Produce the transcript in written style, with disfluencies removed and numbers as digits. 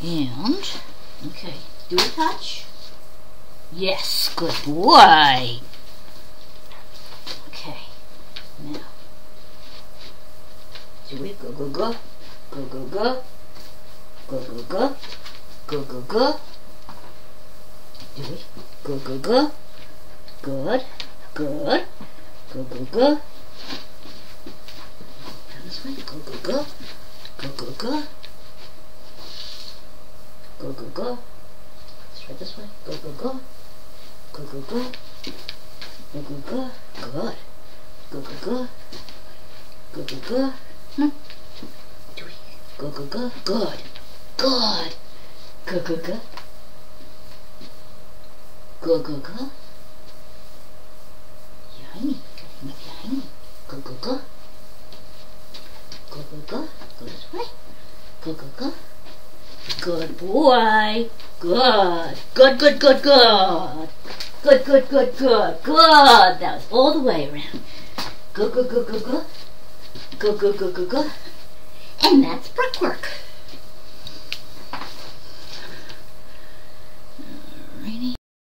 And, okay, do a touch. Yes, good boy. Okay, now, do it, go, go, go, go, go, go, go, go, go, go, go, go, do it, go, go, go, good, good, go, go, go, this way, go, go, go, go, go, go, go, go, go, straight this way, go, go, go, go, go, go, go, go, go, good, go, go, go, go, go, go, do it, go, go, go, good, good, go, go, go, go, go, go, behind me, behind me, go, go, go, go, go, go, go this way, go, go, go, good boy, good, good, good, good, good, good, good, good, good, good, that was all the way around, go, go, go, go, go, go, go, go, go, go, and that's brickwork.